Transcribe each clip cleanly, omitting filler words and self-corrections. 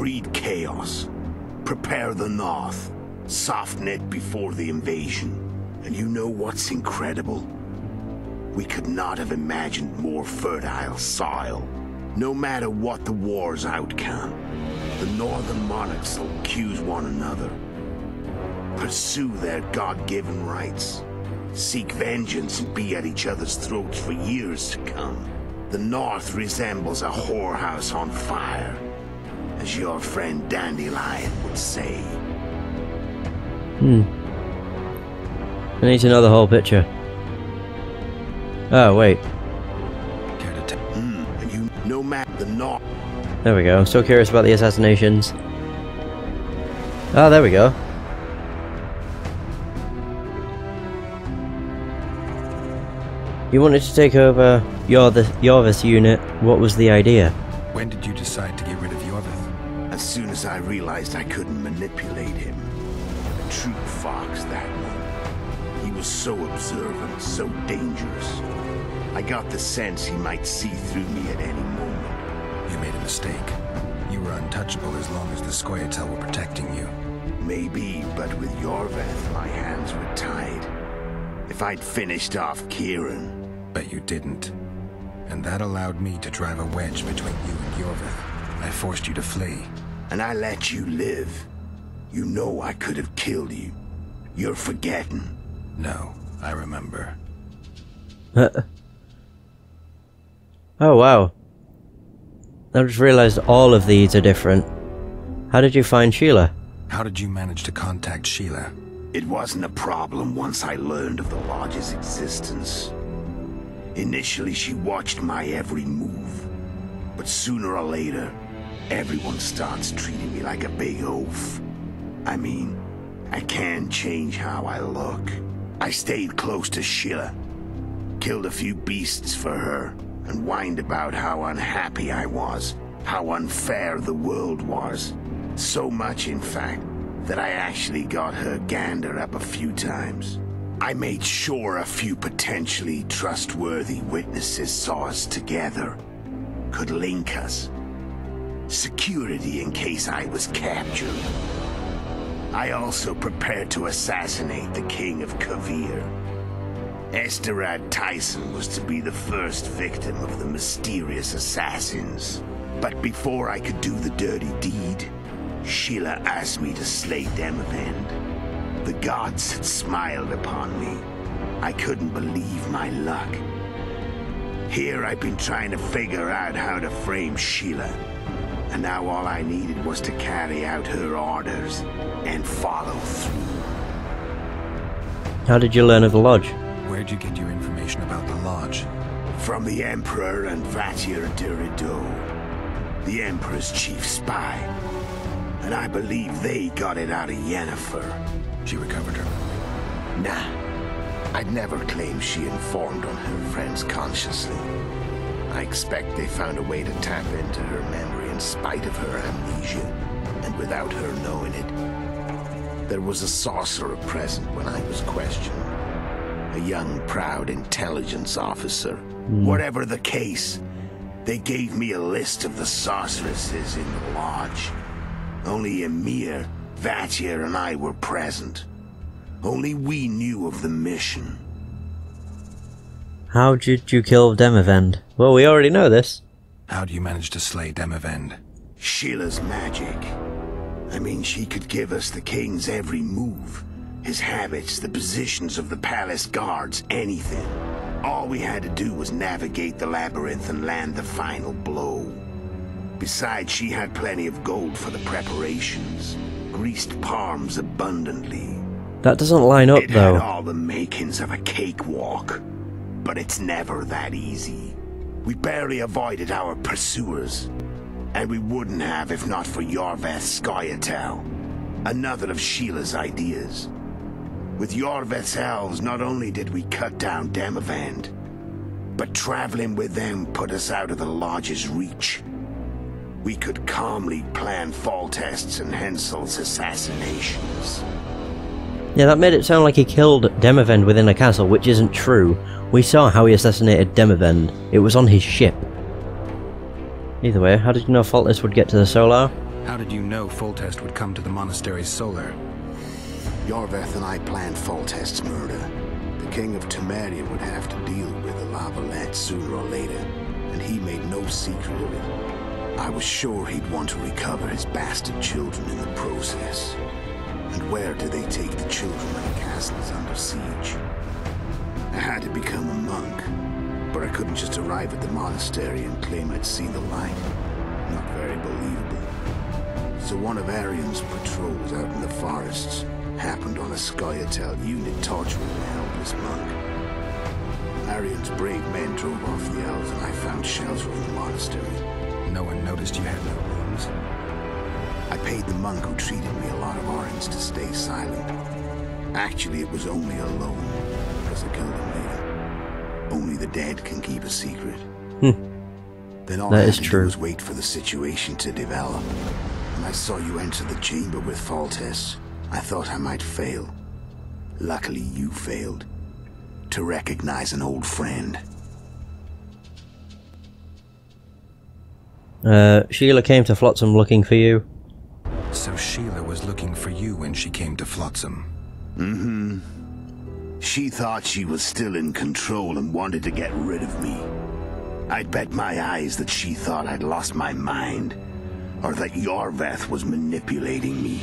breed chaos, prepare the north, soften it before the invasion. And you know what's incredible? We could not have imagined more fertile soil. No matter what the war's outcome, the northern monarchs will accuse one another, pursue their God-given rights, seek vengeance and be at each other's throats for years to come. The North resembles a whorehouse on fire, as your friend Dandelion would say. I need to know the whole picture. Oh, wait. And you no matter the North. There we go. I'm so curious about the assassinations. Ah, there we go. You wanted to take over Yorvith's unit. What was the idea? When did you decide to get rid of Yorvith? As soon as I realized I couldn't manipulate him. A true fox, that one. He was so observant, so dangerous. I got the sense he might see through me at any moment. You made a mistake. You were untouchable as long as the Scoia'tael were protecting you. Maybe, but with Yorvith, my hands were tied. If I'd finished off Kieran... But you didn't. And that allowed me to drive a wedge between you and Yorvith. I forced you to flee. And I let you live. You know I could have killed you. You're forgetting. No, I remember. Oh wow. I just realized all of these are different. How did you find Sheila? How did you manage to contact Sheila? It wasn't a problem once I learned of the Lodge's existence. Initially, she watched my every move. But sooner or later, everyone starts treating me like a big oaf. I mean, I can't change how I look. I stayed close to Sheila, killed a few beasts for her, and whined about how unhappy I was, how unfair the world was. So much, in fact, that I actually got her gander up a few times. I made sure a few potentially trustworthy witnesses saw us together, could link us. Security in case I was captured. I also prepared to assassinate the King of Kavir. Esterad Tyson was to be the first victim of the mysterious assassins. But before I could do the dirty deed, Sheila asked me to slay Demavend. The gods had smiled upon me. I couldn't believe my luck. Here I've been trying to figure out how to frame Sheila. And now all I needed was to carry out her orders and follow through. How did you learn of the Lodge? Where'd you get your information about the Lodge? From the Emperor and Vatir de Rideau, the Emperor's chief spy. And I believe they got it out of Yennefer. She recovered her? Nah. I'd never claim she informed on her friends consciously. I expect they found a way to tap into her memory in spite of her amnesia, and without her knowing it. There was a sorcerer present when I was questioned. A young, proud intelligence officer. Whatever the case, they gave me a list of the sorceresses in the Lodge. Only Emir, Vatir, and I were present. Only we knew of the mission. How did you kill Demavend? Well, we already know this. How do you manage to slay Demavend? Sheila's magic. I mean, she could give us the king's every move. His habits, the positions of the palace guards, anything. All we had to do was navigate the labyrinth and land the final blow. Besides, she had plenty of gold for the preparations. Greased palms abundantly. That doesn't line up, It though. had all the makings of a cakewalk. But it's never that easy. We barely avoided our pursuers. And we wouldn't have if not for Yorveth's Scoia'tael. Another of Sheila's ideas. With Yorveth's elves, not only did we cut down Demavend, but traveling with them put us out of the Lodge's reach. We could calmly plan Foltest's and Hensel's assassinations. Yeah, that made it sound like he killed Demavend within a castle, which isn't true. We saw how he assassinated Demavend. It was on his ship. Either way, how did you know Foltest would get to the Solar? How did you know Foltest would come to the monastery's solar? Yorveth and I planned Foltest's murder. The king of Temeria would have to deal with the Lavalette sooner or later, and he made no secret of it. I was sure he'd want to recover his bastard children in the process. And where do they take the children when the castle is under siege? I had to become a monk, but I couldn't just arrive at the monastery and claim I'd seen the light. Not very believable. So one of Arian's patrols out in the forests happened on a Scoia'tael unit torturing a helpless monk. Arian's brave men drove off the elves and I found shelter in the monastery. No one noticed you had no wounds? I paid the monk who treated me a lot of orange to stay silent. Actually, it was only a loan, because I killed him later. Only the dead can keep a secret. Then all I had to do was wait for the situation to develop. When I saw you enter the chamber with Foltest, I thought I might fail. Luckily, you failed. To recognize an old friend. Sheila came to Flotsam looking for you. So Sheila was looking for you when she came to Flotsam? Mm-hmm. She thought she was still in control and wanted to get rid of me. I'd bet my eyes that she thought I'd lost my mind, or that Yorveth was manipulating me.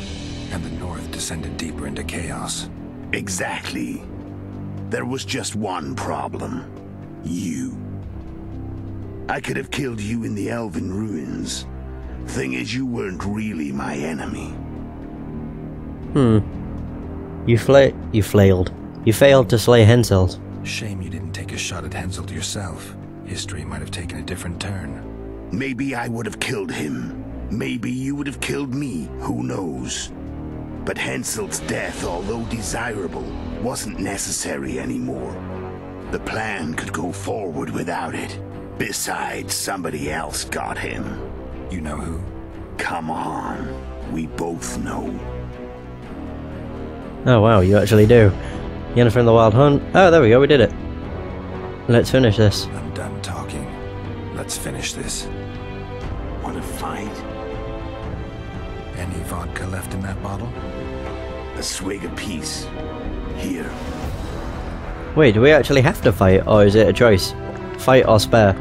And the North descended deeper into chaos. Exactly. There was just one problem. You. I could have killed you in the Elven ruins. Thing is, you weren't really my enemy. You flailed. You failed to slay Henselt. Shame you didn't take a shot at Henselt yourself. History might have taken a different turn. Maybe I would have killed him. Maybe you would have killed me. Who knows? But Henselt's death, although desirable, wasn't necessary anymore. The plan could go forward without it. Besides, somebody else got him. You know who? Come on. We both know. Oh wow, you actually do. Yennefer and the Wild Hunt. Oh, there we go, we did it. Let's finish this. I'm done talking. Let's finish this. Want to fight? Any vodka left in that bottle? A swig apiece. Here. Wait, do we actually have to fight, or is it a choice? Fight or spare?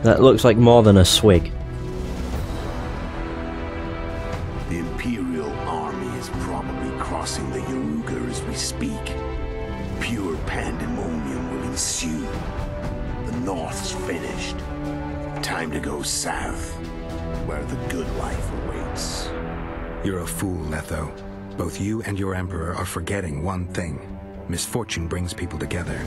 That looks like more than a swig. The Imperial army is probably crossing the Yaruga as we speak. Pure pandemonium will ensue. The North's finished. Time to go south, where the good life awaits. You're a fool, Letho. Both you and your Emperor are forgetting one thing. Misfortune brings people together.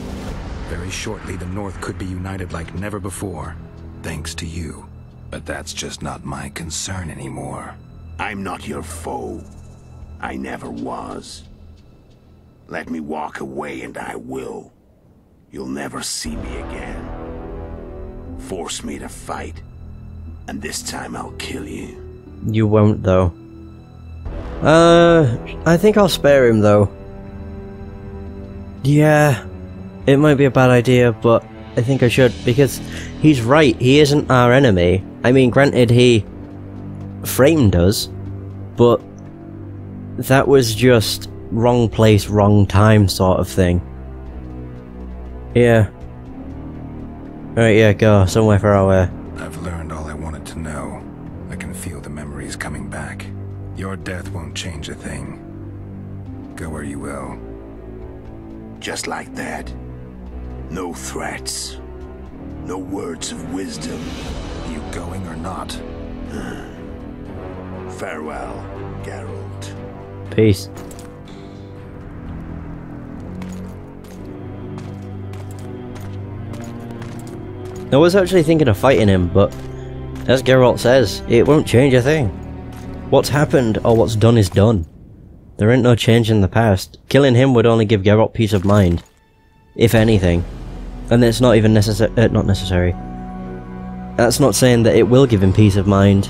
Very shortly, the North could be united like never before. Thanks to you. But that's just not my concern anymore. I'm not your foe. I never was. Let me walk away and I will. You'll never see me again. Force me to fight, and this time I'll kill you. You won't, though. I think I'll spare him, though. Yeah, it might be a bad idea, but I think I should, because he's right, he isn't our enemy. I mean, granted, he framed us, but that was just wrong place, wrong time sort of thing. Yeah. Alright, yeah, go somewhere far away. I've learned all I wanted to know. I can feel the memories coming back. Your death won't change a thing. Go where you will. Just like that. No threats. No words of wisdom. You going or not? Farewell, Geralt. Peace. I was actually thinking of fighting him, but as Geralt says, it won't change a thing. What's happened or what's done is done. There ain't no change in the past. Killing him would only give Geralt peace of mind, if anything. And it's not even not necessary. That's not saying that it will give him peace of mind.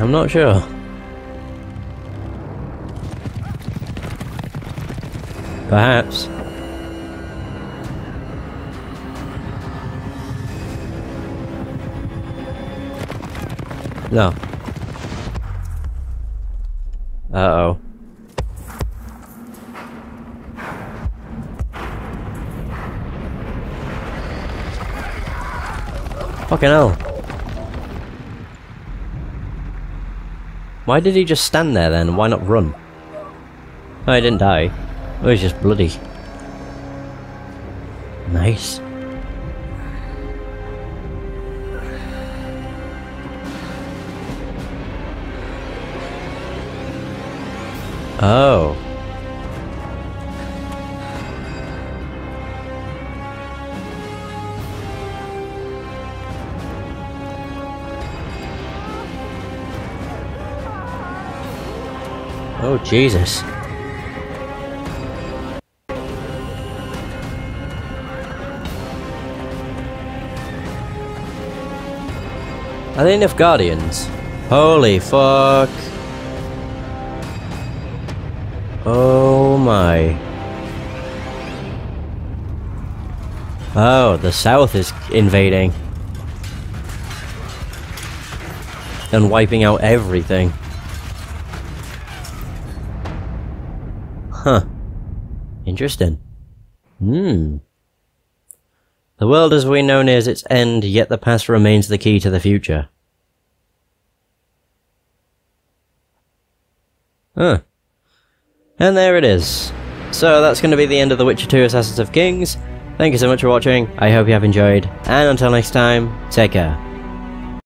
I'm not sure. Perhaps. No. Uh-oh. Fucking hell. Why did he just stand there then? Why not run? Oh, he didn't die. Oh, he's just bloody. Nice. Oh. Oh, Jesus. Are there enough guardians? Holy fuck. Oh my. Oh, the south is invading. And wiping out everything. Huh. Interesting. The world as we know nears its end, yet the past remains the key to the future. Huh. And there it is. So that's going to be the end of The Witcher 2 Assassins of Kings. Thank you so much for watching, I hope you have enjoyed, and until next time, take care.